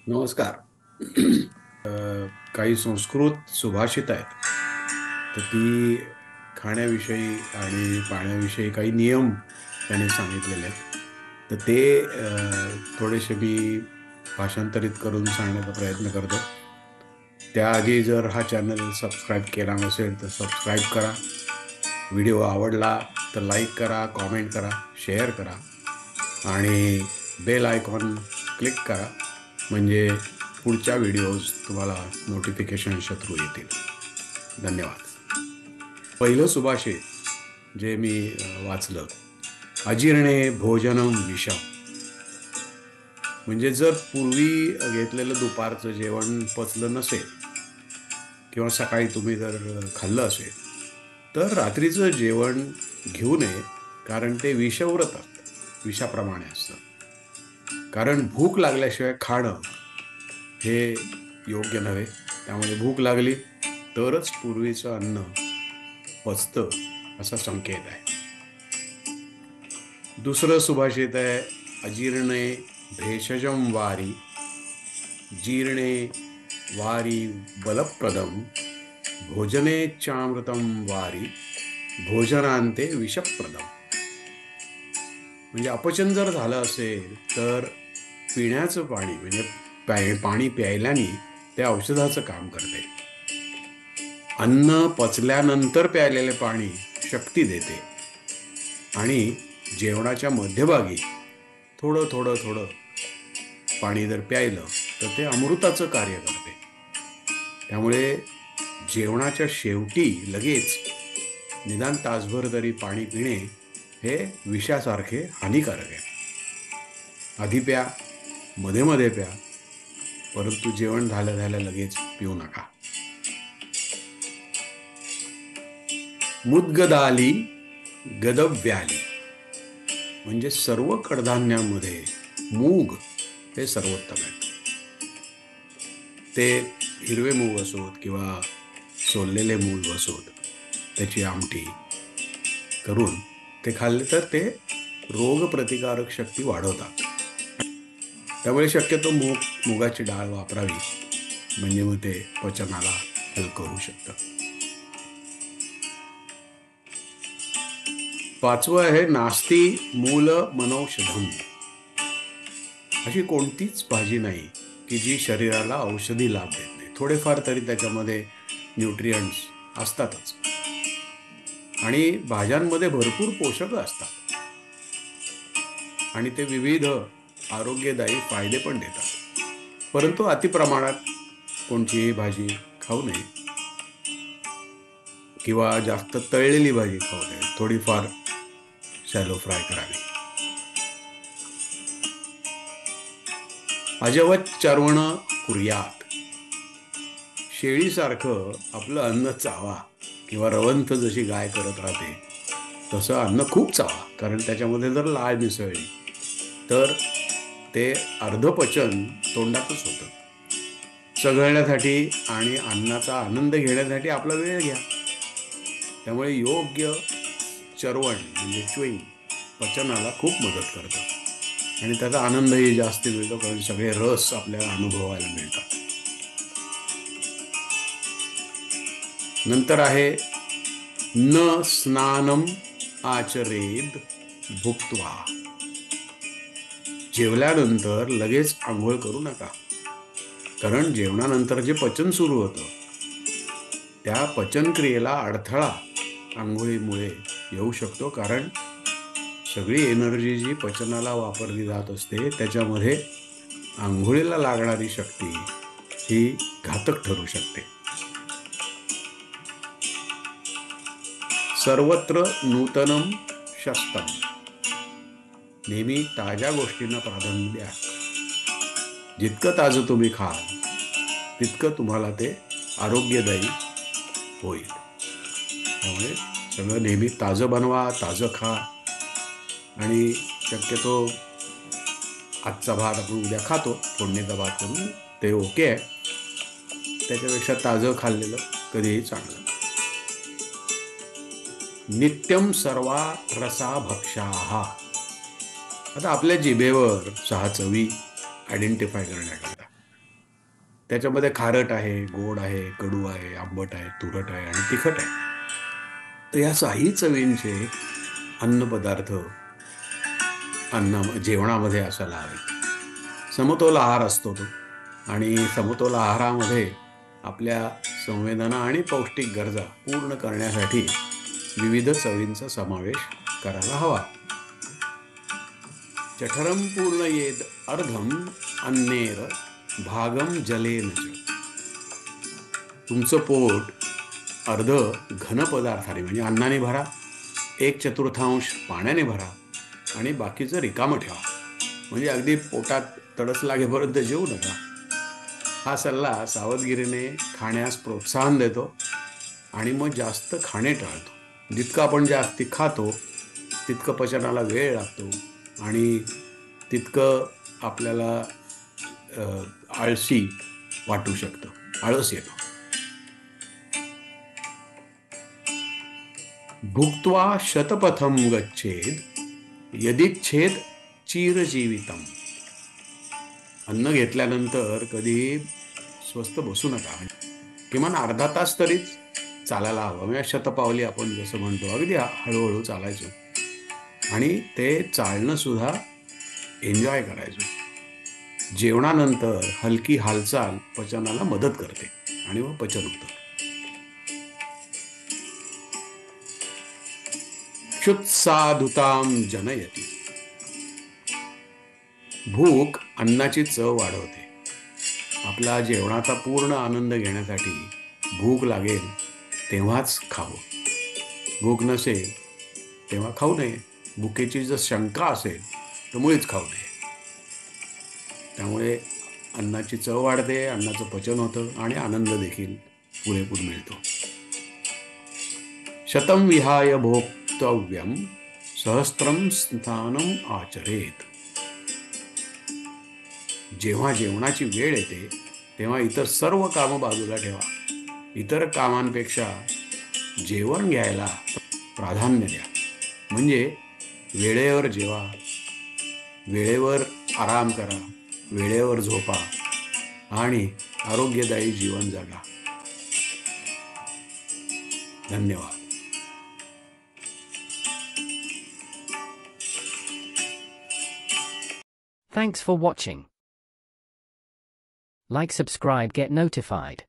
नमस्कार. काही संस्कृत सुभाषित आहेत. तर ती खाण्याविषयी आणि पाण्याविषयी काही नियम त्याने सांगितलेले आहेत. तर ते थोडेसे मी भाषांतरित करून सांगण्याचा प्रयत्न करतो. त्याआधी जर हा चॅनल सबस्क्राईब केला नसेल तर सबस्क्राईब करा. व्हिडिओ आवडला तर लाईक करा, कॉमेंट करा, शेअर करा आणि बेल आयकॉन क्लिक करा, म्हणजे पुढच्या व्हिडिओज तुम्हाला नोटिफिकेशनच्या थ्रू येतील. धन्यवाद. पहिलं सुभाषित जे मी वाचलं, अजीर्णे भोजनम विषम. म्हणजे जर पूर्वी घेतलेलं दुपारचं जेवण पचलं नसेल किंवा सकाळी तुम्ही जर खाल्लं असेल तर रात्रीचं जेवण घेऊ नये, कारण ते विषव्रत असतं, विषाप्रमाणे असतं. कारण भूक लागल्याशिवाय खाणं हे योग्य नव्हे. त्यामुळे भूक लागली तरच पूर्वीचं अन्न पचतं असा संकेत आहे. दुसरं सुभाषित आहे, अजीर्णे भेषजम वारी, जीर्णे वारी बलप्रदम, भोजने चामृतम वारी, भोजनांते विषप्रदम. म्हणजे अपचन जर झालं असेल तर पिण्याचं पाणी म्हणजे पाणी प्यायल्याने ते औषधाचं काम करते. अन्न पचल्यानंतर प्यायलेले पाणी शक्ती देते आणि जेवणाच्या मध्यभागी थोडं थोडं थोडं पाणी जर प्यायलं तर ते अमृताचं कार्य करते. त्यामुळे जेवणाच्या शेवटी लगेच निदान तासभर तरी पाणी पिणे हे विषासारखे हानिकारक आहे. आधी प्या, मध्ये मध्ये प्या, परंतु जेवण झाल्या झाल्या लगेच पिऊ नका. मुद्गदाली गदव्याली, म्हणजे सर्व कडधान्यांमध्ये मूग हे सर्वोत्तम आहे. ते हिरवे मूग असोत किंवा सोललेले मूग असोत, त्याची आमटी करून ते खाल्ले तर ते रोगप्रतिकारक शक्ती वाढवतात. त्यामुळे शक्यतो मुगाची डाळ वापरावी, म्हणजे मग ते पचनाला हलकं होऊ शकतं. पाचवं आहे, नास्ती मूल मनौषधम. अशी कोणतीच भाजी नाही की जी शरीराला औषधी लाभ देत नाही. थोडेफार तरी त्याच्यामध्ये न्यूट्रियंट्स असतातच आणि भाज्यांमध्ये भरपूर पोषक असतात आणि ते विविध आरोग्यदायी फायदे पण देतात. परंतु अतिप्रमाणात कोणतीही भाजी खाऊ नये किंवा जास्त तळलेली भाजी खाऊ नये. थोडीफार शॅलो फ्राय करावी. अजवत चर्वण कुर्यात, शेळीसारखं आपलं अन्न चावा किंवा रवंथ जशी गाय करत राहते तसं अन्न खूप चावा. कारण त्याच्यामध्ये जर लाळ मिसळली तर ते अर्धपचन तोंडातच होतं. चघळण्यासाठी आणि अन्नाचा आनंद घेण्यासाठी आपला वेळ घ्या. त्यामुळे योग्य चरवण म्हणजे च्युईंग पचनाला खूप मदत करतं आणि त्याचा आनंदही जास्त मिळतो, कारण सगळे रस आपल्याला अनुभवायला मिळतात. नंतर आहे, न स्नानम आचरेद भुक्त्वा. जेवल्यानंतर लगेच आंघोळ करू नका, कारण जेवणानंतर जे पचन सुरू होतं त्या पचनक्रियेला अडथळा आंघोळीमुळे येऊ शकतो. कारण सगळी एनर्जी जी पचनाला वापरली जात असते त्याच्यामध्ये आंघोळीला लागणारी शक्ती ही घातक ठरू शकते. सर्वत्र नूतनम शस्तम, नेहमी ताज्या गोष्टींना प्राधान्य द्या. जितकं ताजं तुम्ही खाल तितकं तुम्हाला ते आरोग्यदायी होईल. त्यामुळे सगळं नेहमी ताजं बनवा, ताजं खा. आणि शक्यतो आजचा भात आपण उद्या खातो फोडणीचा भात करून, ते ओके आहे. त्याच्यापेक्षा ताजं खाल्लेलं कधीही चांगलं. नित्यम सर्वा रसा भक्षाहा. आता आपल्या जिभेवर 6 चवी आयडेंटिफाय करण्याकरता त्याच्यामध्ये खारट आहे, गोड आहे, कडू आहे, आंबट आहे, तुरट आहे आणि तिखट आहे. तर या साही चवींचे अन्नपदार्थ जेवणामध्ये असायला हवे. समतोल आहार असतो तो, आणि समतोल आहारामध्ये आपल्या संवेदना आणि पौष्टिक गरजा पूर्ण करण्यासाठी विविध चवींचा समावेश करायला हवा. जठरम पूर्ण येद अर्धम अन्नेर भागम जलेन च. तुमचं पोट अर्ध घन पदार्थाने म्हणजे अन्नाने भरा, 1/4 पाण्याने भरा आणि बाकीचं रिकामं ठेवा. म्हणजे अगदी पोटात तडस लागेपर्यंत जेवू नका. हा सल्ला सावधगिरीने खाण्यास प्रोत्साहन देतो आणि मग जास्त खाणे टाळतो. जितकं आपण जास्ती खातो तितकं पचनाला वेळ लागतो आणि तितकं आपल्याला आळशी वाटू शकतं, आळस येतो. भुक्त्वा शतपथम गच्छेद यदिच्छेद चिरजीवितम. अन्न घेतल्यानंतर कधी स्वस्त बसू नका. किमान अर्धा तास तरीच चालायला हवं. म्हणजे शतपावली आपण जसं म्हणतो, अगदी हळूहळू चालायचो आणि ते चालणं सुद्धा एन्जॉय करायचो. जेवणानंतर हलकी हालचाल पचनाला मदत करते आणि मग पचन होतं. क्षुत्साधुताम जनयती. भूक अन्नाची चव वाढवते. आपला जेवणाचा पूर्ण आनंद घेण्यासाठी भूक लागेल तेव्हाच खावं. भूक नसेल तेव्हा खाऊ नये. भुकेची जर शंका असेल तर मुळीच खाऊ नये. त्यामुळे अन्नाची चव वाढते, अन्नाचं पचन होतं आणि आनंद देखील पुरेपूर मिळतो. शतम विहाय भोक्तव्यम सहस्त्रम स्नानम आचरेत. जेव्हा जेवणाची वेळ येते तेव्हा इतर सर्व कामं बाजूला ठेवा. इतर कामांपेक्षा जेवण घ्यायला प्राधान्य द्या. म्हणजे वेळेवर जेवा, वेळेवर आराम करा, वेळेवर झोपा आणि आरोग्यदायी जीवन जगा. धन्यवाद. Thanks for watching. Like, subscribe, get notified.